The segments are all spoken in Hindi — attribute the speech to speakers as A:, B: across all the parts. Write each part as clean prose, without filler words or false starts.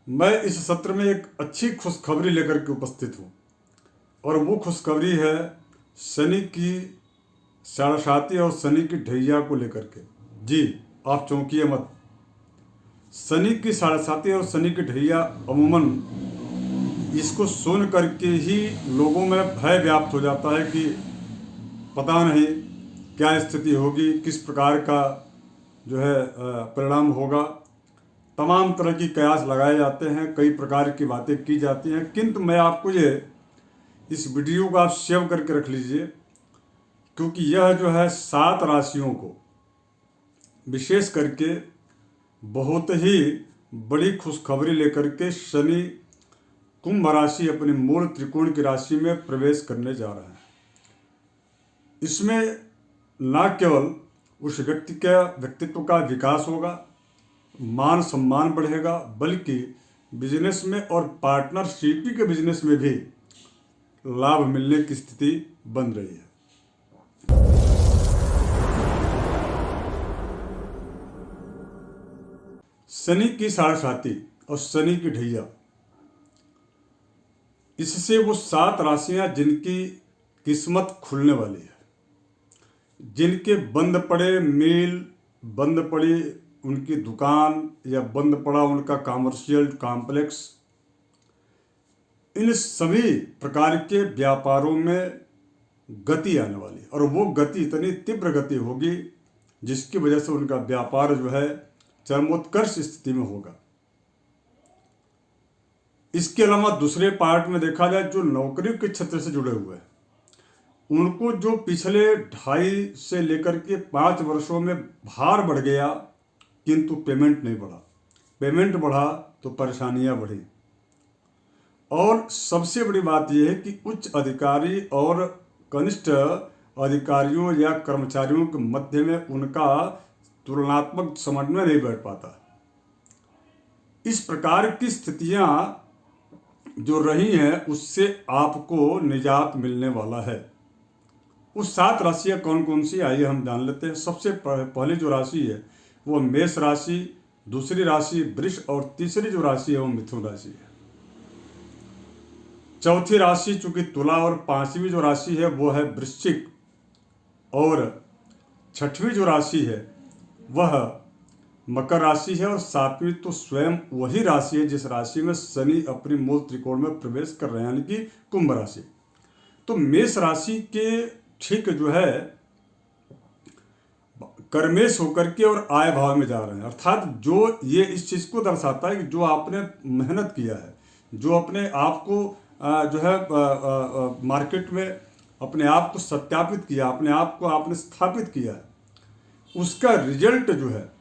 A: मैं इस सत्र में एक अच्छी खुशखबरी लेकर के उपस्थित हूँ और वो खुशखबरी है शनि की साढ़े और शनि की ढैया को लेकर के। जी, आप चौंकिए मत। शनि की साढ़े और शनि की ढैया अमूमन इसको सुन करके ही लोगों में भय व्याप्त हो जाता है कि पता नहीं क्या स्थिति होगी, किस प्रकार का जो है परिणाम होगा। तमाम तरह की कयास लगाए जाते हैं, कई प्रकार की बातें की जाती हैं, किंतु मैं आपको ये इस वीडियो को आप सेव करके रख लीजिए, क्योंकि यह जो है 7 राशियों को विशेष करके बहुत ही बड़ी खुशखबरी लेकर के शनि कुंभ राशि अपनी मूल त्रिकोण की राशि में प्रवेश करने जा रहा है। इसमें न केवल उस व्यक्ति के व्यक्तित्व का विकास होगा, मान सम्मान बढ़ेगा, बल्कि बिजनेस में और पार्टनरशिप के बिजनेस में भी लाभ मिलने की स्थिति बन रही है। शनि की साढ़े और शनि की ढैया, इससे वो 7 राशियां जिनकी किस्मत खुलने वाली है, जिनके बंद पड़े मिल, बंद पड़ी उनकी दुकान या बंद पड़ा उनका कॉमर्शियल कॉम्प्लेक्स, इन सभी प्रकार के व्यापारों में गति आने वाली है। और वो गति इतनी तीव्र गति होगी जिसकी वजह से उनका व्यापार जो है चरमोत्कर्ष स्थिति में होगा। इसके अलावा दूसरे पार्ट में देखा जाए, जो नौकरी के क्षेत्र से जुड़े हुए हैं, उनको जो पिछले 2.5 से लेकर के 5 वर्षों में भार बढ़ गया किंतु पेमेंट नहीं बढ़ा, पेमेंट बढ़ा तो परेशानियां बढ़ी। और सबसे बड़ी बात यह है कि उच्च अधिकारी और कनिष्ठ अधिकारियों या कर्मचारियों के मध्य में उनका तुलनात्मक समन्वय नहीं बैठ पाता। इस प्रकार की स्थितियां जो रही हैं उससे आपको निजात मिलने वाला है। उस 7 राशियां कौन कौन सी, आइए हम जान लेते हैं। सबसे पहले जो राशि है वो मेष राशि, दूसरी राशि वृष और तीसरी जो राशि है वो मिथुन राशि है। चौथी राशि चूंकि तुला और 5वीं जो राशि है वो है वृश्चिक, और 6वीं जो राशि है वह मकर राशि है, और 7वीं तो स्वयं वही राशि है जिस राशि में शनि अपनी मूल त्रिकोण में प्रवेश कर रहे हैं, यानी कि कुंभ राशि। तो मेष राशि के ठीक जो है कर्मेश होकर के और आय भाव में जा रहे हैं, अर्थात जो ये इस चीज को दर्शाता है कि जो आपने मेहनत किया है, जो अपने आप को जो है मार्केट में अपने आप को सत्यापित किया, अपने आप को आपने स्थापित किया है, उसका रिजल्ट जो है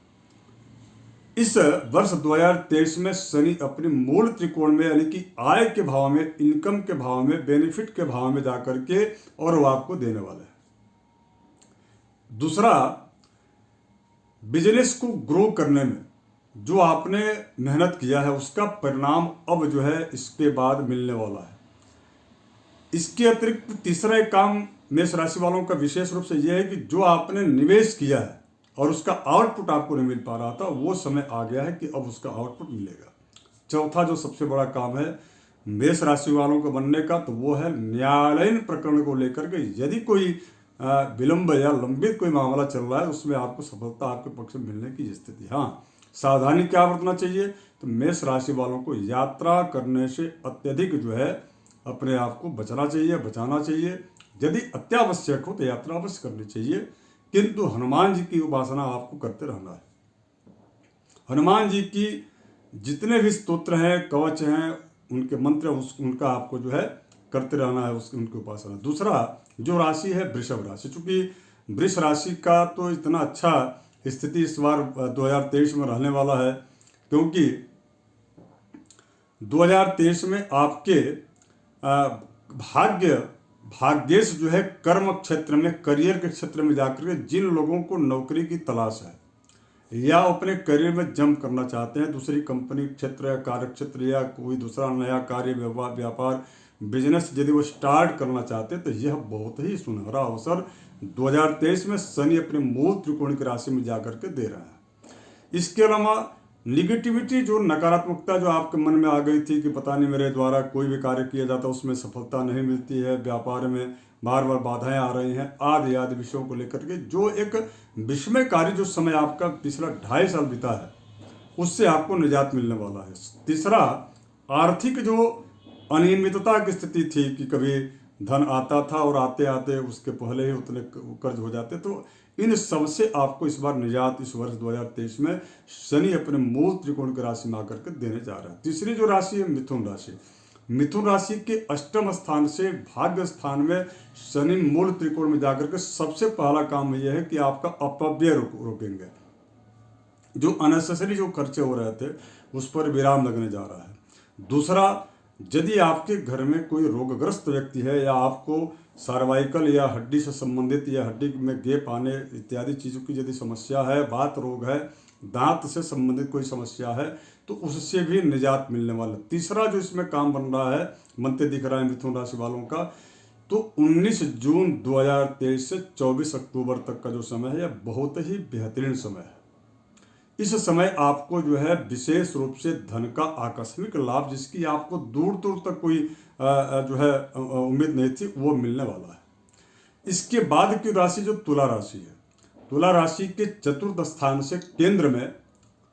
A: इस वर्ष 2023 में शनि अपनी मूल त्रिकोण में यानी कि आय के भाव में, इनकम के भाव में, बेनिफिट के भाव में जाकर के और वो आपको देने वाला है। दूसरा, बिजनेस को ग्रो करने में जो आपने मेहनत किया है उसका परिणाम अब जो है इसके बाद मिलने वाला है। इसके अतिरिक्त तीसरा एक काम मेष राशि वालों का विशेष रूप से यह है कि जो आपने निवेश किया है और उसका आउटपुट आपको नहीं मिल पा रहा था, वो समय आ गया है कि अब उसका आउटपुट मिलेगा। चौथा जो सबसे बड़ा काम है मेष राशि वालों को बनने का, तो वो है न्यायालयीन प्रकरण को लेकर के यदि कोई विलंब या लंबित कोई मामला चल रहा है उसमें आपको सफलता आपके पक्ष में मिलने की स्थिति। हाँ, सावधानी क्या बरतना चाहिए, तो मेष राशि वालों को यात्रा करने से अत्यधिक जो है अपने आप को बचाना चाहिए। यदि अत्यावश्यक हो तो यात्रा अवश्य करनी चाहिए, किंतु हनुमान जी की उपासना आपको करते रहना है। हनुमान जी की जितने भी स्तोत्र हैं, कवच हैं, उनके मंत्र उनका आपको जो है करते रहना है, उनकी उपासना। दूसरा जो राशि है वृषभ राशि, चूंकि वृष राशि का तो इतना अच्छा स्थिति इस बार 2023 में रहने वाला है, क्योंकि 2023 में आपके भाग्येश जो है कर्म क्षेत्र में, करियर के क्षेत्र में जाकर के जिन लोगों को नौकरी की तलाश है या अपने करियर में जंप करना चाहते हैं, दूसरी कंपनी क्षेत्र या कार्य क्षेत्र या कोई दूसरा नया कार्य, व्यापार, बिजनेस यदि वो स्टार्ट करना चाहते हैं, तो यह बहुत ही सुनहरा अवसर 2023 में शनि अपने मूल त्रिकोण की राशि में जाकर के दे रहा है। इसके अलावा निगेटिविटी, जो नकारात्मकता जो आपके मन में आ गई थी कि पता नहीं मेरे द्वारा कोई भी कार्य किया जाता उसमें सफलता नहीं मिलती है, व्यापार में बार बार बाधाएं आ रही हैं, आदि आदि विषयों को लेकर के जो एक विस्मयकारी जो समय आपका पिछला 2.5 साल बीता है, उससे आपको निजात मिलने वाला है। तीसरा, आर्थिक जो अनियमितता की स्थिति थी कि कभी धन आता था और आते आते उसके पहले ही उतने कर्ज हो जाते, तो इन सब से आपको इस बार निजात इस वर्ष 2023 में शनि अपने मूल त्रिकोण की राशि में आकर के देने जा रहा है। तीसरी जो राशि है मिथुन राशि। मिथुन राशि के अष्टम स्थान से भाग्य स्थान में शनि मूल त्रिकोण में जाकर के सबसे पहला काम यह है कि आपका अपव्यय रोकेंगे। जो अननेसेसरी जो खर्चे हो रहे थे उस पर विराम लगने जा रहा है। दूसरा, यदि आपके घर में कोई रोगग्रस्त व्यक्ति है या आपको सर्वाइकल या हड्डी से संबंधित या हड्डी में गैप आने इत्यादि चीज़ों की यदि समस्या है, बात रोग है, दांत से संबंधित कोई समस्या है, तो उससे भी निजात मिलने वाला। तीसरा जो इसमें काम बन रहा है, बनते दिख रहा है मिथुन राशि वालों का, तो 19 जून 2023 से 24 अक्टूबर तक का जो समय है यह बहुत ही बेहतरीन समय है। इस समय आपको जो है विशेष रूप से धन का आकस्मिक लाभ, जिसकी आपको दूर दूर तक कोई जो है उम्मीद नहीं थी, वो मिलने वाला है। इसके बाद की राशि जो तुला राशि है, तुला राशि के चतुर्थ स्थान से केंद्र में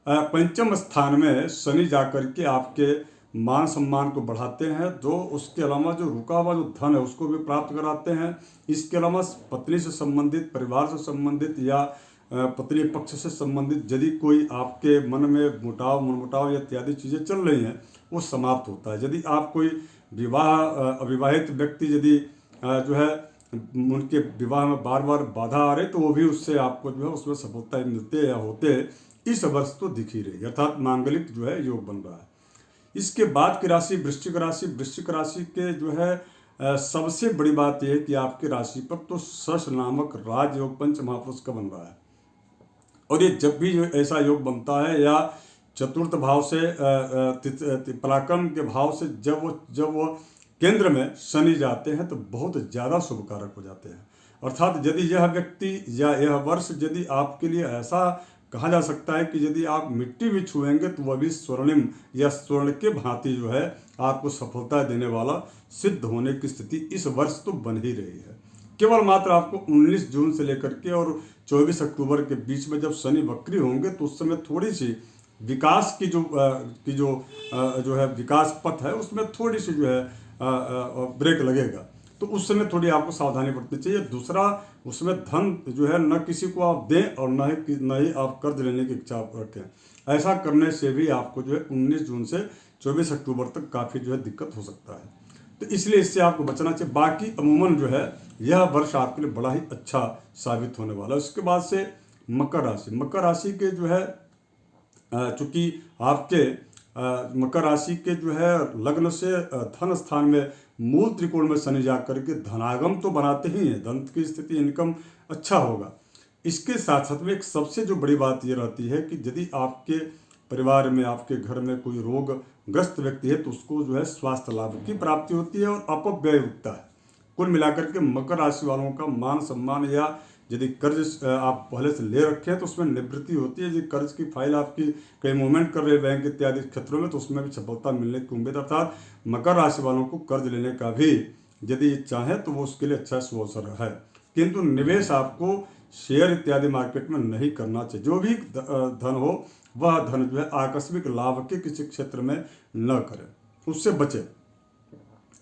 A: पंचम स्थान में शनि जाकर के आपके मान सम्मान को बढ़ाते हैं, जो उसके अलावा जो रुका हुआ जो धन है उसको भी प्राप्त कराते हैं। इसके अलावा पत्नी से संबंधित, परिवार से संबंधित या पत्नी पक्ष से संबंधित यदि कोई आपके मन में मनमुटाव या इत्यादि चीज़ें चल रही हैं, वो समाप्त होता है। यदि आप कोई अविवाहित व्यक्ति यदि जो है उनके विवाह में बार बार बाधा आ रही, तो वो भी उससे आपको जो है उसमें सफलता मिलते या होते इस वर्ष तो दिख ही रही, अर्थात मांगलिक जो है योग बन रहा है। इसके बाद की राशि वृश्चिक राशि। वृश्चिक राशि के जो है सबसे बड़ी बात यह है कि आपकी राशि पर तो शश नामक राजयोग पंच महापुरुष का बन रहा है, और ये जब भी जो ऐसा योग बनता है या चतुर्थ भाव से पराक्रम के भाव से जब वो केंद्र में शनि जाते हैं तो बहुत ज़्यादा शुभ कारक हो जाते हैं। अर्थात यदि यह व्यक्ति या यह वर्ष यदि आपके लिए ऐसा कहा जा सकता है कि यदि आप मिट्टी भी छुएंगे तो वह भी स्वर्णिम या स्वर्ण के भांति जो है आपको सफलता देने वाला सिद्ध होने की स्थिति इस वर्ष तो बन ही रही है। केवल मात्र आपको 19 जून से लेकर के और 24 अक्टूबर के बीच में जब शनि वक्री होंगे तो उस समय थोड़ी सी विकास की जो है विकास पथ है उसमें थोड़ी सी जो है ब्रेक लगेगा, तो उस समय थोड़ी आपको सावधानी बरतनी चाहिए। दूसरा, उसमें धन जो है न किसी को आप दें और न ही आप कर्ज लेने की इच्छा रखें। ऐसा करने से भी आपको जो है 19 जून से 24 अक्टूबर तक काफ़ी जो है दिक्कत हो सकता है, तो इसलिए इससे आपको बचना चाहिए। बाकी अमूमन जो है यह वर्ष आपके लिए बड़ा ही अच्छा साबित होने वाला है। उसके बाद से मकर राशि। मकर राशि के जो है चूंकि आपके मकर राशि के जो है लग्न से धन स्थान में मूल त्रिकोण में शनि जा करके धनागम तो बनाते ही हैं, धन की स्थिति इनकम अच्छा होगा। इसके साथ साथ में एक सबसे जो बड़ी बात ये रहती है कि यदि आपके परिवार में आपके घर में कोई रोगग्रस्त व्यक्ति है तो उसको जो है स्वास्थ्य लाभ की प्राप्ति होती है और अपव्यय रुकता है। कुल मिलाकर के मकर राशि वालों का मान सम्मान, या यदि कर्ज आप पहले से ले रखे हैं तो उसमें निवृत्ति होती है। यदि कर्ज की फाइल आपकी कहीं मूवमेंट कर रहे बैंक इत्यादि क्षेत्रों में तो उसमें भी सफलता मिलने की उम्मीद। अर्थात मकर राशि वालों को कर्ज लेने का भी यदि चाहे तो वो उसके लिए अच्छा अवसर है, किंतु निवेश आपको शेयर इत्यादि मार्केट में नहीं करना चाहिए। जो भी धन हो वह धन जो है आकस्मिक लाभ के किसी क्षेत्र में न करें, उससे बचे।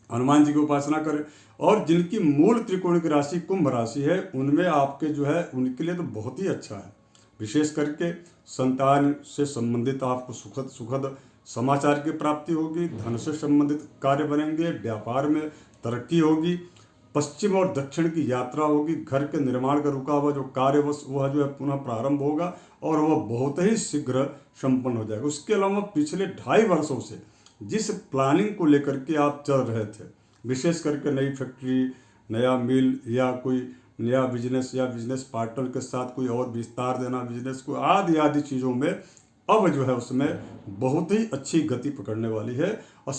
A: हनुमान जी की उपासना करें। और जिनकी मूल त्रिकोण की राशि कुंभ राशि है उनमें आपके जो है उनके लिए तो बहुत ही अच्छा है। विशेष करके संतान से संबंधित आपको सुखद समाचार की प्राप्ति होगी, धन से संबंधित कार्य बनेंगे, व्यापार में तरक्की होगी, पश्चिम और दक्षिण की यात्रा होगी, घर के निर्माण का रुका हुआ जो कार्य वह जो है पुनः प्रारंभ होगा और वह बहुत ही शीघ्र संपन्न हो जाएगा। उसके अलावा पिछले 2.5 वर्षों से जिस प्लानिंग को लेकर के आप चल रहे थे, विशेष करके नई फैक्ट्री, नया मिल या कोई नया बिजनेस या बिजनेस पार्टनर के साथ कोई और विस्तार देना बिजनेस को, आदि आदि चीज़ों में अब जो है उसमें बहुत ही अच्छी गति पकड़ने वाली है। और